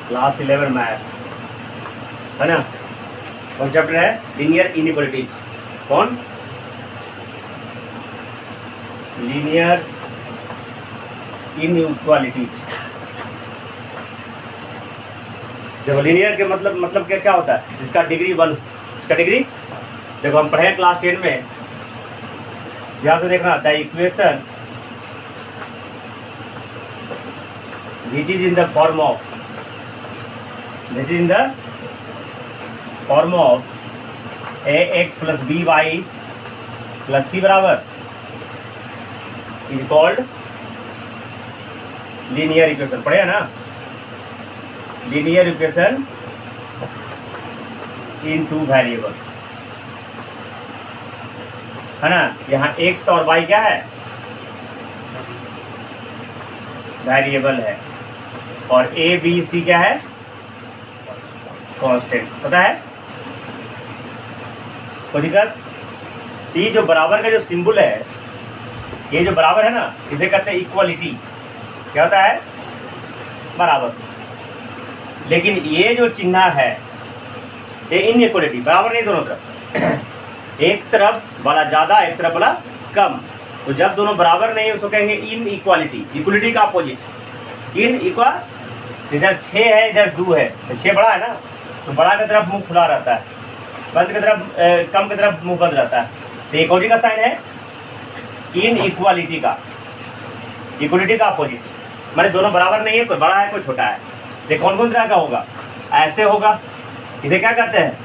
Class 11 math, है ना। कौन चैप्टर है? Linear inequality. कौन? Linear inequalities. देखो लीनियर के मतलब क्या होता है? जिसका डिग्री 1, इसका डिग्री, देखो हम पढ़े क्लास 10 में, ध्यान से देखना, the equation which is in the form of ax plus by plus c बराबर इज कॉल्ड लीनियर इक्वेशन। पढ़े ना? Linear equation in two variable, है ना। यहाँ x और y क्या है? वेरिएबल है, और a b c क्या है? कांस्टेंट। पता है कोई दिक्कत? ये जो बराबर का जो सिंबल है, ये जो बराबर है ना, इसे कहते हैं इक्वालिटी। क्या होता है? बराबर। लेकिन ये जो चिन्ह है ये इनइक्वालिटी, बराबर नहीं दोनों तरफ। एक तरफ वाला ज़्यादा, एक तरफ वाला कम। तो जब दोनों बराबर नहीं उसको कहेंगे इन इक्वालिटी। इक्वलिटी का अपोजिट इन इक्वल। इधर 6 है, इधर 2 है, तो 6 बड़ा है ना, तो बड़ा की तरफ मुंह खुला रहता है, बंद की तरफ कम की तरफ मुंह बंद रहता है। तो इक्वलिटी का साइन है इन इक्वालिटी का, इक्वलिटी का अपोजिट। माने दोनों बराबर नहीं है, कोई बड़ा है कोई छोटा है। तो कौन कौन तरह का होगा? ऐसे होगा, इसे क्या कहते हैं?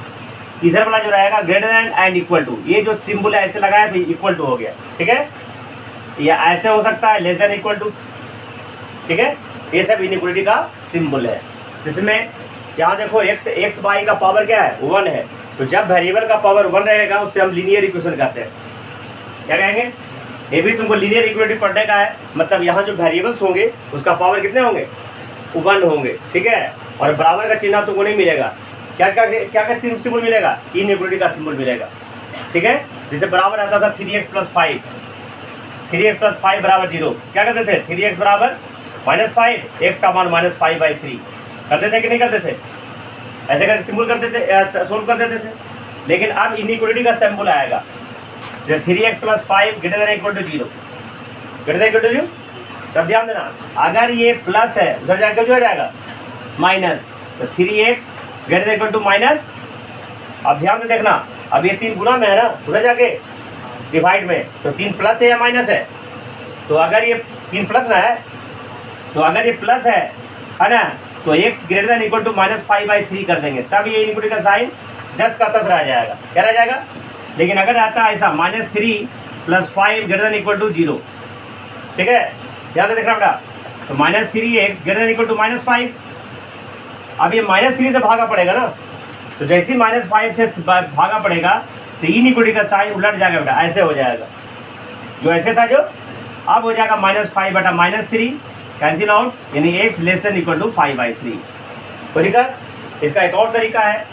इधर वाला जो रहेगा greater than and equal to, ये जो सिंबल है ऐसे लगाया तो इक्वल टू हो गया, ठीक है। या ऐसे हो सकता है लेस देन इक्वल टू, ठीक है। ये सब इनइक्वालिटी का सिंबल है। जिसमें यहाँ देखो एक्स वाई का पावर क्या है? 1 है। तो जब वेरिएबल का पावर 1 रहेगा उससे हम लीनियर इक्वेशन कहते हैं। क्या कहेंगे? ये भी तुमको लीनियर इक्वेलिटी पढ़ने का है। मतलब यहाँ जो वेरिएबल्स होंगे उसका पावर कितने होंगे? 1 होंगे, ठीक है। और बराबर का चिन्ह तुमको नहीं मिलेगा। क्या क्या सिंबल मिलेगा? इनइक्वालिटी का सिंबल मिलेगा, ठीक है। जैसे बराबर आता था 3x + 5, 3x + 5 बराबर 0। क्या करते थे? 3x बराबर -5, x का मान -5/3 करते थे कि नहीं करते थे? ऐसे करके सिंबल करते थे, सोल्व कर देते थे। लेकिन अब इनइक्वालिटी का सिंबल आएगा जब 3x + 5 > 0, > 0। तब ध्यान देना, अगर ये प्लस है उधर जाकर जो हो जाएगा माइनस, तो 3x > माइनस। अब ध्यान से देखना, अब ये 3 गुना में है ना, उधर जाके डिवाइड में, तो 3 प्लस है या माइनस है? तो अगर ये 3 प्लस ना है, तो अगर ये प्लस है ना, तो x > -5/3 कर देंगे, तब ये इनइक्वालिटी का साइन जस्ट का तस रह जाएगा। क्या रह जाएगा? लेकिन अगर आता है ऐसा -3 + 5 > 0, ठीक है, ध्यान से देखना बेटा। तो -3x > -5, अब ये -3 से भागा पड़ेगा ना, तो जैसे ही -5 से भागा पड़ेगा तो इनइक्वालिटी का साइन उलट जाएगा बेटा, ऐसे हो जाएगा। जो ऐसे था जो अब हो जाएगा -5 / -3 कैंसिल आउट, यानी x < 5/3। कोई दिक्कत? इसका एक और तरीका है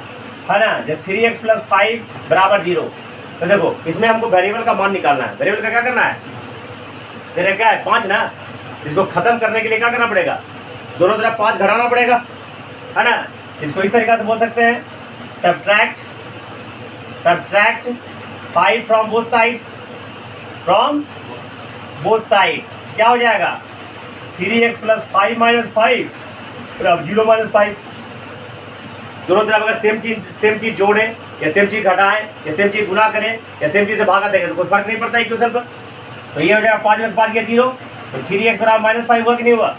ना, जब 3x + 5 = 0। तो देखो इसमें हमको वेरिएबल का मान निकालना है। वेरिएबल का क्या करना है? तेरे क्या है? 5 ना। इसको खत्म करने के लिए क्या करना पड़ेगा? दोनों तरफ 5 घटाना पड़ेगा, है ना। इसको इस तरीके से बोल सकते हैं, सब्ट्रैक्ट 5 फ्रॉम बोथ साइड। क्या हो जाएगा? 3x + 5 - 5 अब 0 - 5। दोनों तरफ अगर सेम चीज जोड़ें या सेम चीज घटाएं या सेम चीज गुना करें या सेम चीज से भागा देंगे तो कोई फर्क नहीं पड़ता इक्वेशन पर। तो ये हो जाएगा 5 में 5 गया 0, तो 3x = -5 हुआ कि नहीं हुआ?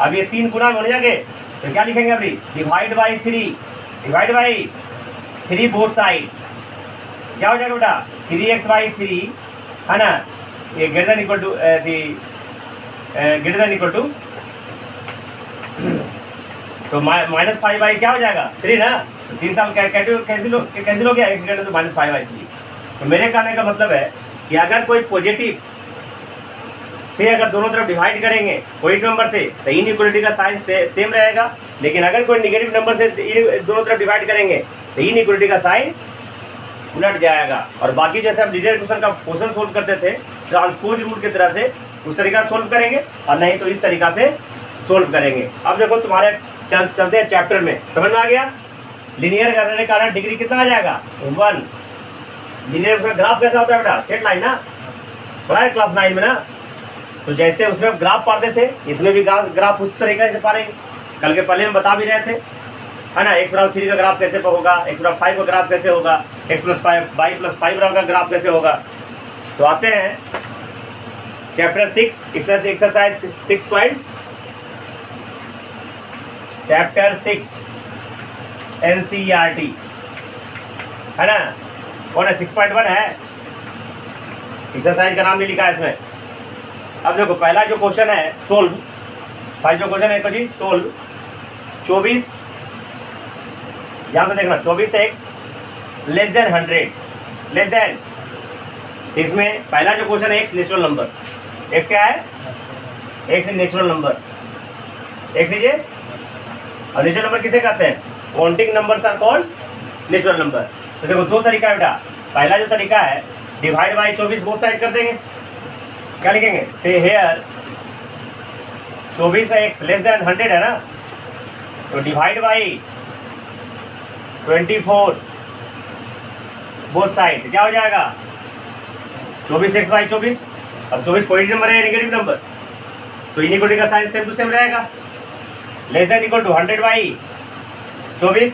अब ये 3 गुना में हो जाएंगे, तो क्या लिखेंगे अभी? Divide by 3 both side. क्या हो जाएगा बेटा? 3x/3, है ना, ये ग्रेटर देन इक्वल टू तो -5 क्या हो जाएगा? 3 ना। तो 3 साल कैंसिल हो गया, x > -5/3। तो मेरे कहने का मतलब है कि अगर कोई पॉजिटिव से अगर दोनों तरफ डिवाइड करेंगे पॉजिटिव नंबर से, तो इनइक्वालिटी का साइन सेम रहेगा। लेकिन अगर कोई नेगेटिव नंबर से दोनों तरफ डिवाइड करेंगे तो इनइक्वालिटी का साइन उलट जाएगा। और बाकी जैसे हम लीनियर इक्वेशन का क्वेश्चन सोल्व करते थे ट्रांसपोज रूल की तरह से, उस तरीका से सोल्व करेंगे, और नहीं तो इस तरीका से सोल्व करेंगे। अब देखो तुम्हारे चलते हैं चैप्टर में, समझ में आ गया। लीनियर करने के कारण डिग्री कितना आ जाएगा 1। लीनियर का ग्राफ कैसा होता है बेटा, स्ट्रेट लाइन ना, पढ़ा है क्लास 9 में ना। तो जैसे उसमें ग्राफ पढ़ते थे, इसमें भी ग्राफ उस तरीके से पढ़ेंगे। कल के पहले हम बता भी रहे थे, है ना। x-3 का ग्राफ कैसे होगा, x-5 का ग्राफ कैसे होगा, x+5 y+5 का ग्राफ कैसे होगा। तो आते हैं चैप्टर 6 एक्सरसाइज 6 चैप्टर 6 NCERT, है ना। कौन है 6.1 है, एक्सरसाइज का नाम नहीं लिखा है इसमें। अब देखो पहला जो क्वेश्चन है सोल्व, पहला जो क्वेश्चन है तो जी सोल्व 24, ध्यान से देखना, 24x less than 100 less than, इसमें पहला जो क्वेश्चन है x नेचुरल नंबर, x क्या है, x is natural number, x is और नेचुरल नंबर किसे कहते हैं, counting numbers are called natural number. तो देखो दो तरीका है बेटा, पहला जो तरीका है डिवाइड बाई 24 बोथ साइड कर देंगे, क्या लिखेंगे, से हेयर 24x लेस देन 100 है ना, तो डिवाइड बाई 24 बोथ साइड क्या हो जाएगा 24x बाई 24। अब 24 पॉजिटिव नंबर है नेगेटिव नंबर, तो इनइक्वालिटी का साइन सेम टू सेम रहेगा। Less than equal to 100 by 24,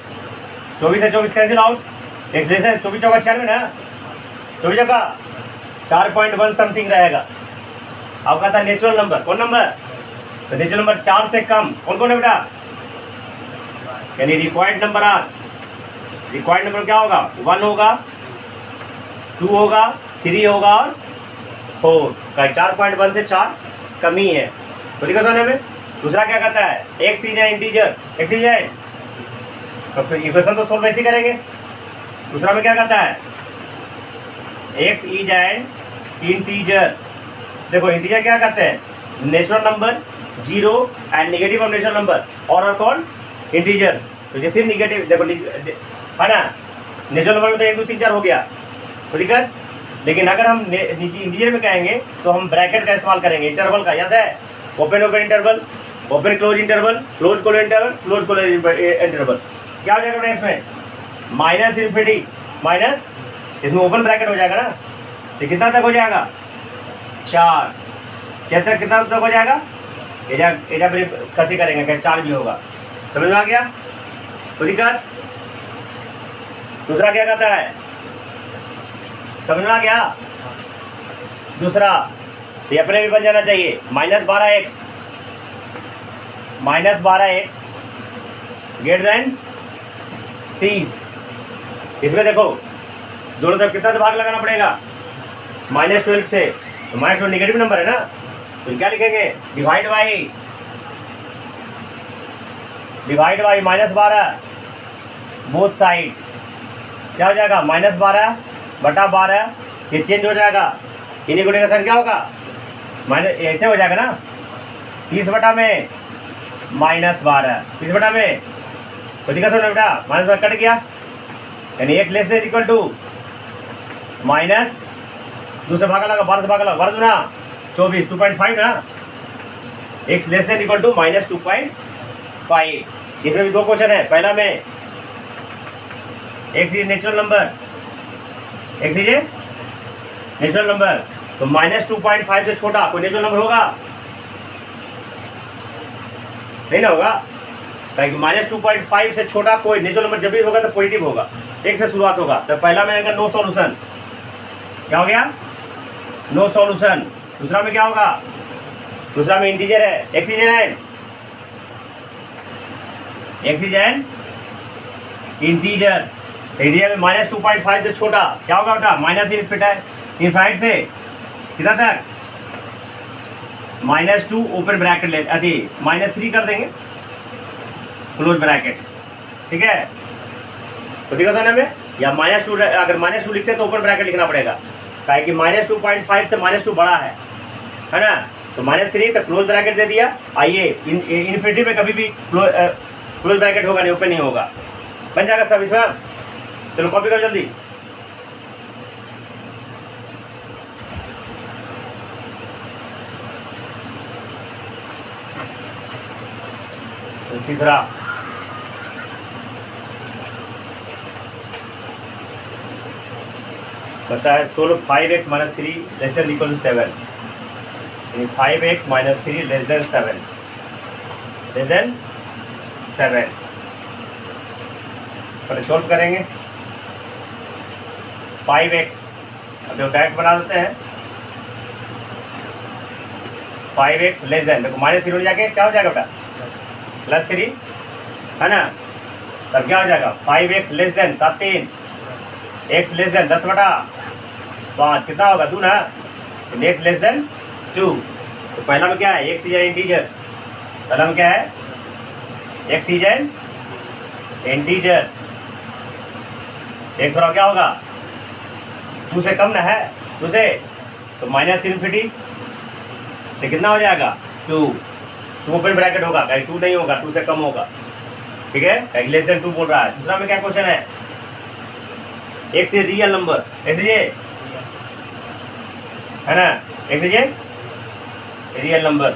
24 से 24 कैंसिल आउट, एक लेस देन 24 चौका 96 ना, 24 चौका 4.1 समथिंग रहेगा। अब कहता है नेचुरल नंबर, कौन नंबर, तो नेचुरल नंबर 4 से कम कौन कौन है बेटा, यानी required number are, required number क्या होगा 1 होगा, 2 होगा, 3 होगा और 4 का 4.1 से 4 कमी है। तो देखो सोने में दूसरा क्या कहता है x is an integer, x is an, तो फिर इक्वेशन तो सोल्व ऐसे करेंगे। दूसरा में क्या कहता है एक्स इज एन इंटीजर, देखो इंटीजर क्या कहते हैं natural number 0 and negative of natural number और कॉल्ड इंटीजर्स। तो जैसे निगेटिव देखो है ना, नेचुरल नंबर में तो 1 2 3 4 हो गया तो दिक्कत, लेकिन अगर हम इंटीजर में कहेंगे तो हम ब्रैकेट का इस्तेमाल करेंगे, इंटरवल का, याद है open open interval, open close interval, close close interval, close close interval. क्या हो जाएगा इसमें माइनस इन्फिनिटी माइनस, इसमें ओपन ब्रैकेट हो जाएगा ना, तो कितना तक हो जाएगा 4, कितना तक हो जाएगा, एजा कथी करेंगे क्या 4 भी होगा, समझ में आ गया। तो दिक्कत दूसरा क्या कहता है, समझ में आ गया। दूसरा ये अपने भी बन जाना चाहिए -12x ग्रेटर देन 30। इसमें देखो दोनों तरफ कितना से भाग लगाना पड़ेगा -12 से, तो -12 नेगेटिव नंबर है ना, तो क्या लिखेंगे डिवाइड बाई -12 बोथ साइड, क्या हो जाएगा -12/12, ये चेंज हो जाएगा, इनइक्वालिटी का साइन क्या होगा माइनस, ऐसे हो जाएगा ना 30/में -12, 30/में तो दिखा सुनो बेटा -12 कट गया, यानी 1 less than equal to minus, दूसरा भागा लगा 12 से भागा लगा 12 दूना 24 2.5 ना, x less than equal to -2.5। इसमें भी 2 क्वेश्चन है, पहला में x is natural number, x is natural number, तो -2.5 से छोटा कोई नेचुरल नंबर होगा नहीं ना होगा, -2.5 से छोटा कोई नेचुरल नंबर जब भी होगा तो पॉजिटिव होगा, 1 से शुरुआत होगा। तो पहला में आएगा नो सॉल्यूशन, क्या हो गया नो सॉल्यूशन। दूसरा में क्या होगा, दूसरा में इंटीजर है x is an integer, integer में -2.5 से छोटा क्या होगा बेटा माइनस इनफाइनाइट से कितना तक -2 ओपन ब्रैकेट ले अभी -3 कर देंगे क्लोज ब्रैकेट, ठीक है। तो देखो सोने में या -2, अगर -2 लिखते हैं तो ओपन ब्रैकेट लिखना पड़ेगा, क्या कि -2.5 से -2 बड़ा है ना, तो -3 तो क्लोज ब्रैकेट दे दिया। आइए इन्फिनिटी में कभी भी क्लोज ब्रैकेट होगा नहीं, ओपन नहीं होगा, बन जाएगा सब इसमें। चलो कॉपी करो जल्दी। तीसरा बता है solve 5x minus 3 less than equal to 7, 5x minus 3 less than 7, less than 7। पहले सोल्व करेंगे 5x, अब डायरेक्ट बना देते हैं 5x लेस देन, देखो माइनस 3 जाके क्या हो जाएगा बेटा प्लस 3 है ना, तब क्या हो जाएगा 5x less than 7 3 x less then 10/5, कितना होगा 2 ना, x लेस देन 2। तो पहला में क्या है x इज एन इंटीजर, पहला में क्या है x is an integer, x बराबर क्या होगा 2 से कम ना है 2 से, तो माइनस इन्फिनिटी से कितना हो जाएगा 2 ओपन ब्रैकेट होगा, कहीं 2 नहीं होगा 2 से कम होगा, ठीक है, कहीं लेस देन 2 बोल रहा है। दूसरा में क्या क्वेश्चन है x is real number, x is है ना, x इज रियल नंबर,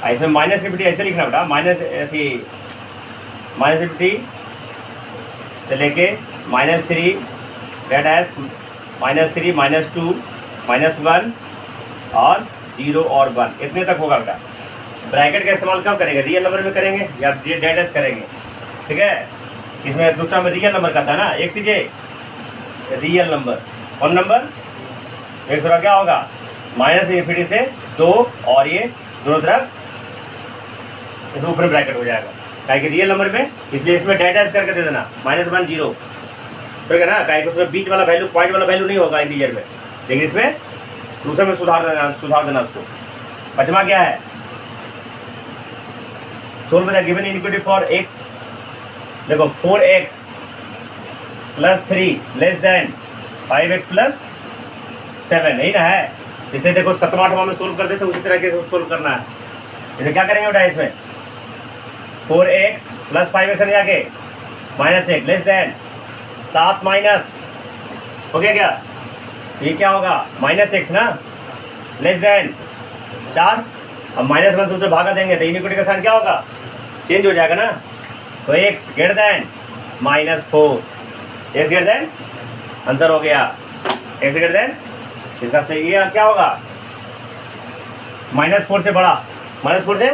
ऐसे माइनस फिफ्टी ऐसे लिखना बेटा, माइनस फिफ्टी से लेके -3 डेट एस -3 -2 -1 और 0 और 1 इतने तक होगा बेटा। ब्रैकेट का इस्तेमाल कब करेंगे, रियल नंबर में करेंगे या डेट एस करेंगे, ठीक है। इसमें दूसरा में रियल नंबर का था ना, x is real number, one number एक थोड़ा क्या होगा माइनस इन्फिनिटी से 2 और ये दोनों तरफ इसमें ऊपर ब्रैकेट हो जाएगा, काहे कि रियल नंबर में, इसलिए इसमें डेटा एस करके दे देना -1 0, ठीक है ना, काहे कि उसमें बीच वाला वैल्यू पॉइंट वाला वैल्यू नहीं होगा इंटीजर में, लेकिन इसमें दूसरे में सुधार देना उसको। पचमा क्या है solve the given inequality for x, देखो 4x + 3 लेस देन 5x + 7 नहीं ना है, इसे देखो 7वां 8वां में सोल्व कर देते उसी तरह के सोल्व करना है। इसे क्या करेंगे बेटा, इसमें 4x + 5x ने जाके -1 लेस देन 7 माइनस हो गया क्या, ये क्या होगा -x ना लेस देन 4, अब -1 से उधर भागा देंगे तो इनइक्वालिटी का साइन क्या होगा चेंज हो जाएगा ना, तो x greater than -4, x greater than answer हो गया, x ग्रेटर देन इसका सही ये क्या होगा -4 से बड़ा, -4 से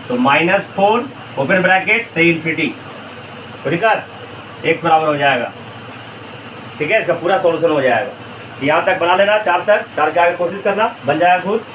तो -4 ओपन ब्रैकेट से इन्फिनिटी, तो दिक्कत x बराबर हो जाएगा, ठीक है, इसका पूरा सॉल्यूशन हो जाएगा। यहाँ तक बना लेना, 4 तक, 4 के आगे कोशिश करना, बन जाएगा खुद।